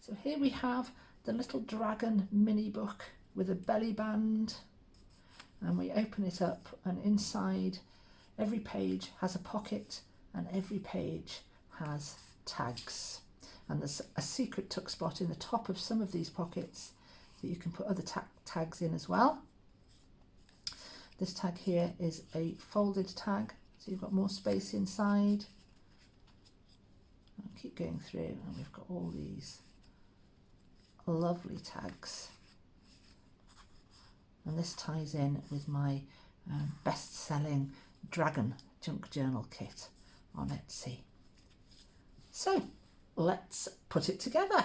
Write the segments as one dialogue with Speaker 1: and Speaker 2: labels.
Speaker 1: So here we have the little dragon mini book with a belly band, and we open it up, and inside every page has a pocket and every page has tags, and there's a secret tuck spot in the top of some of these pockets that you can put other tags in as well. This tag here is a folded tag, so you've got more space inside. I'll keep going through, and we've got all these lovely tags, and this ties in with my best-selling dragon junk journal kit on Etsy. So let's put it together.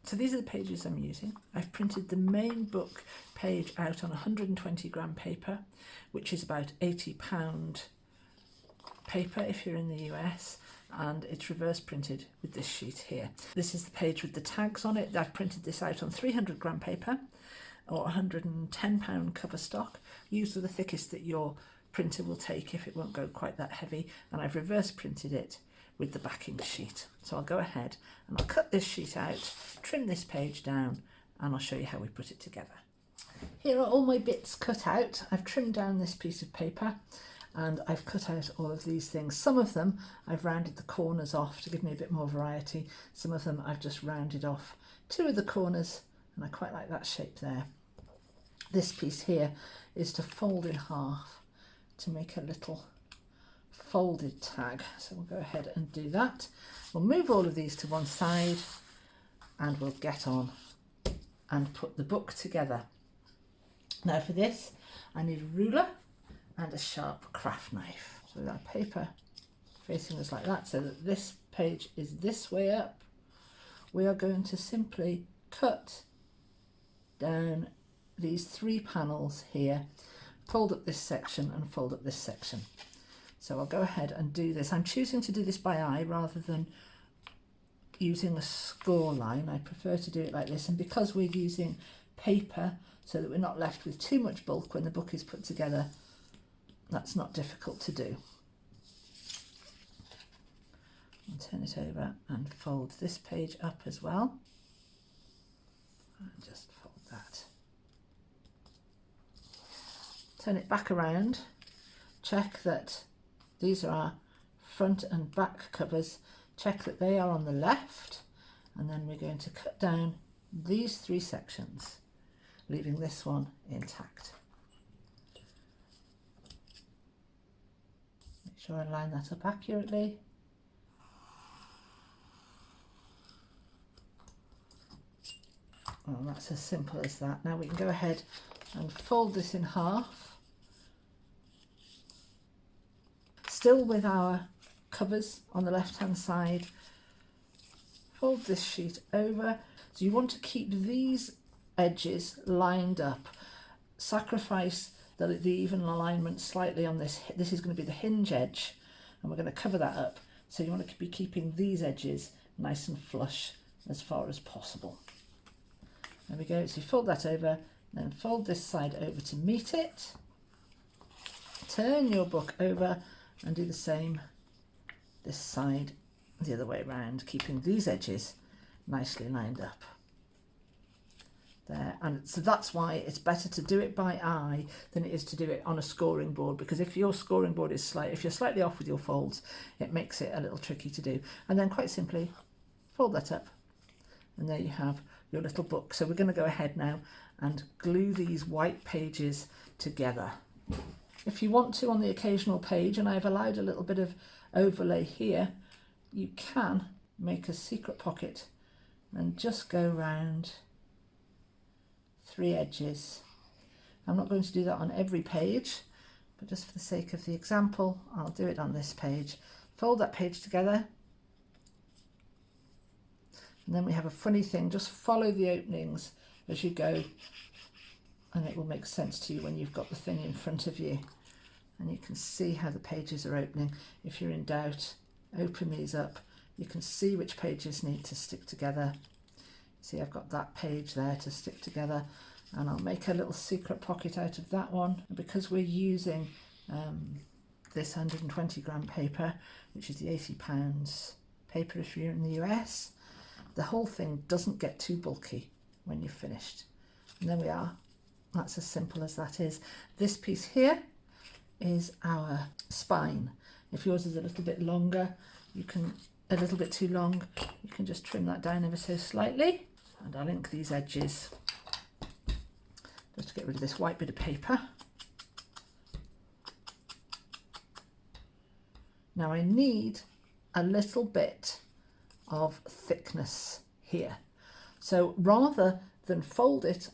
Speaker 1: So these are the pages I'm using. I've printed the main book page out on 120 gram paper, which is about £80 paper if you're in the US, and it's reverse printed with this sheet here. This is the page with the tags on it. I've printed this out on 300 gram paper or £110 cover stock. Use the thickest that your printer will take if it won't go quite that heavy, and I've reverse printed it with the backing sheet. So I'll go ahead and I'll cut this sheet out, trim this page down, and I'll show you how we put it together. Here are all my bits cut out. I've trimmed down this piece of paper and I've cut out all of these things. Some of them I've rounded the corners off to give me a bit more variety. Some of them I've just rounded off two of the corners, and I quite like that shape there. This piece here is to fold in half to make a little folded tag. So we'll go ahead and do that. We'll move all of these to one side and we'll get on and put the book together. Now for this I need a ruler and a sharp craft knife. So that paper facing us like that, so that this page is this way up, we are going to simply cut down these 3 panels here, fold up this section and fold up this section. So I'll go ahead and do this. I'm choosing to do this by eye rather than using a score line. I prefer to do it like this, and because we're using paper so that we're not left with too much bulk when the book is put together, that's not difficult to do. I'll turn it over and fold this page up as well, and just fold that. Turn it back around, check that these are our front and back covers, check that they are on the left, and then we're going to cut down these 3 sections, leaving this one intact. Make sure I line that up accurately. Well, that's as simple as that. Now we can go ahead and fold this in half, still with our covers on the left hand side. Fold this sheet over. So you want to keep these edges lined up. Sacrifice the even alignment slightly on this. This is going to be the hinge edge, and we're going to cover that up. So you want to be keeping these edges nice and flush as far as possible. There we go. So you fold that over, then fold this side over to meet it. Turn your book over and do the same this side the other way around, keeping these edges nicely lined up there. And so that's why it's better to do it by eye than it is to do it on a scoring board, because if your scoring board is if you're slightly off with your folds, it makes it a little tricky to do. And then quite simply fold that up, and there you have your little book. So we're going to go ahead now and glue these white pages together. If you want to, on the occasional page, and I've allowed a little bit of overlay here, you can make a secret pocket and just go round 3 edges. I'm not going to do that on every page, but just for the sake of the example, I'll do it on this page. Fold that page together, and then we have a funny thing, just follow the openings as you go, and it will make sense to you when you've got the thing in front of you, and you can see how the pages are opening. If you're in doubt, open these up. You can see which pages need to stick together. See, I've got that page there to stick together, and I'll make a little secret pocket out of that one. And because we're using this 120 gram paper, which is the £80 paper if you're in the US, the whole thing doesn't get too bulky when you've finished. And there we are. That's as simple as that is. This piece here is our spine. If yours is a little bit longer, a little bit too long, you can just trim that down ever so slightly. And I'll ink these edges just to get rid of this white bit of paper. Now I need a little bit of thickness here. So rather than fold it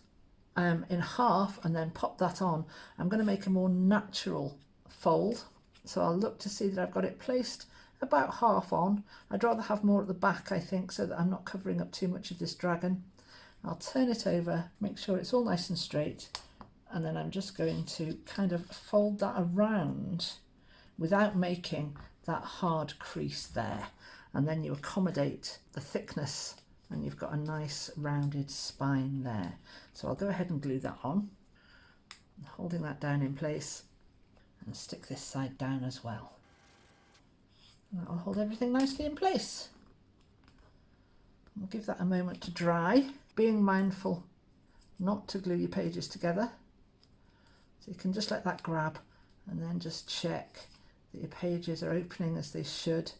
Speaker 1: in half and then pop that on, I'm going to make a more natural fold. So I'll look to see that I've got it placed about half on. I'd rather have more at the back, I think, so that I'm not covering up too much of this dragon. I'll turn it over, make sure it's all nice and straight, and then I'm just going to kind of fold that around without making that hard crease there. And then you accommodate the thickness and you've got a nice rounded spine there. So I'll go ahead and glue that on, holding that down in place, and stick this side down as well. And that'll hold everything nicely in place. We'll give that a moment to dry, being mindful not to glue your pages together. So you can just let that grab and then just check that your pages are opening as they should.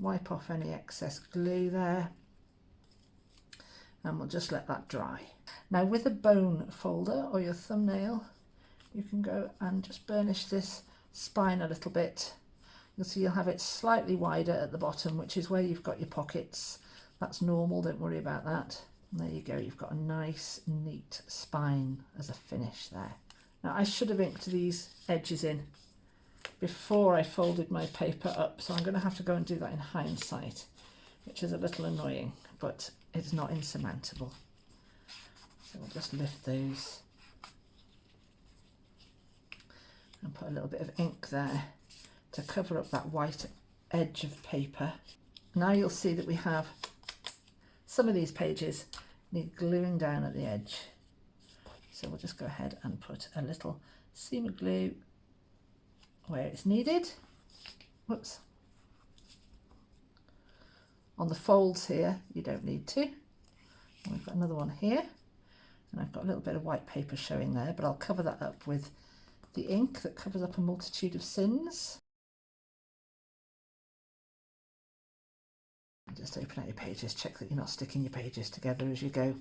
Speaker 1: Wipe off any excess glue there, and we'll just let that dry. Now with a bone folder or your thumbnail, you can go and just burnish this spine a little bit. You'll see you'll have it slightly wider at the bottom, which is where you've got your pockets. That's normal, don't worry about that. And there you go, you've got a nice neat spine as a finish there. Now I should have inked these edges in before I folded my paper up, so I'm going to have to go and do that in hindsight, which is a little annoying, but it's not insurmountable. So we'll just lift those and put a little bit of ink there to cover up that white edge of paper. Now you'll see that we have some of these pages need gluing down at the edge. So we'll just go ahead and put a little seam of glue where it's needed. Whoops. On the folds here, you don't need to. And we've got another one here, and I've got a little bit of white paper showing there, but I'll cover that up with the ink that covers up a multitude of sins. Just open out your pages, check that you're not sticking your pages together as you go.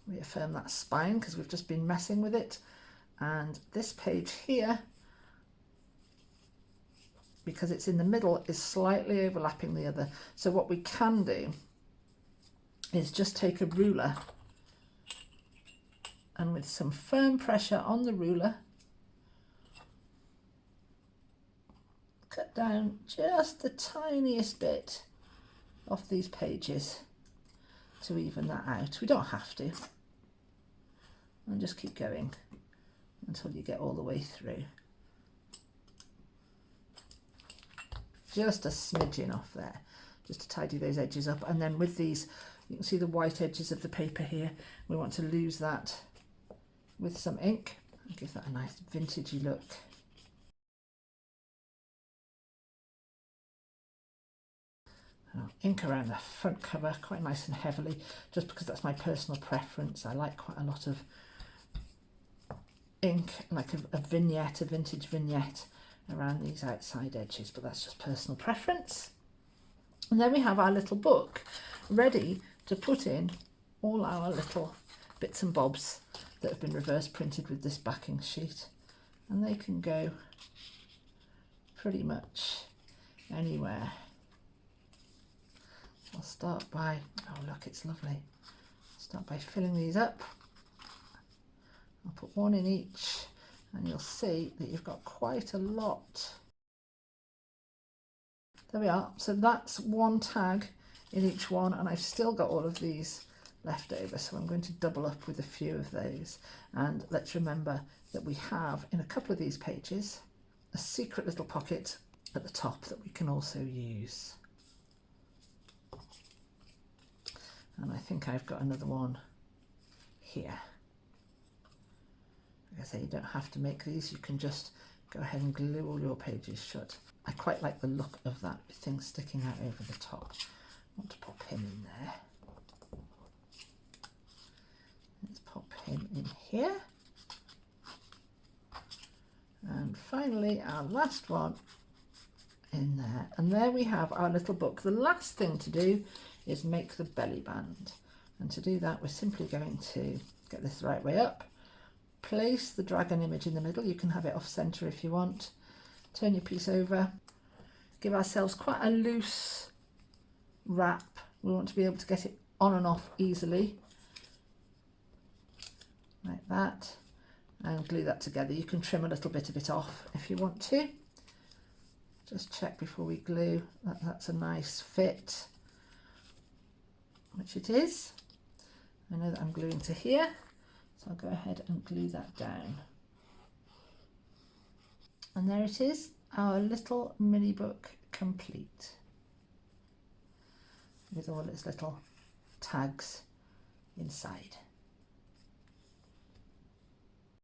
Speaker 1: Reaffirm that spine because we've just been messing with it. And this page here, because it's in the middle, is slightly overlapping the other. So what we can do is just take a ruler and with some firm pressure on the ruler, cut down just the tiniest bit off these pages to even that out. We don't have to. And just keep going until you get all the way through. Just a smidgen off there, just to tidy those edges up. And then with these, you can see the white edges of the paper here. We want to lose that with some ink and give that a nice vintagey look. I'll ink around the front cover quite nice and heavily, just because that's my personal preference. I like quite a lot of ink, like a vignette, a vintage vignette around these outside edges, but that's just personal preference. And then we have our little book ready to put in all our little bits and bobs that have been reverse printed with this backing sheet, and they can go pretty much anywhere. I'll start by, oh look, it's lovely. Start by filling these up. I'll put one in each, and you'll see that you've got quite a lot. There we are. So that's one tag in each one, and I've still got all of these left over, so I'm going to double up with a few of those. And let's remember that we have, in a couple of these pages, a secret little pocket at the top that we can also use. And I think I've got another one here. Like I say, you don't have to make these, you can just go ahead and glue all your pages shut. I quite like the look of that with things sticking out over the top. I want to pop him in there. Let's pop him in here. And finally our last one in there. And there we have our little book. The last thing to do is make the belly band. And to do that, we're simply going to get this the right way up. Place the dragon image in the middle. You can have it off center if you want. Turn your piece over. Give ourselves quite a loose wrap. We want to be able to get it on and off easily. Like that. And glue that together. You can trim a little bit of it off if you want to. Just check before we glue that that's a nice fit, which it is. I know that I'm gluing to here, so I'll go ahead and glue that down. And there it is, our little mini book complete, with all its little tags inside.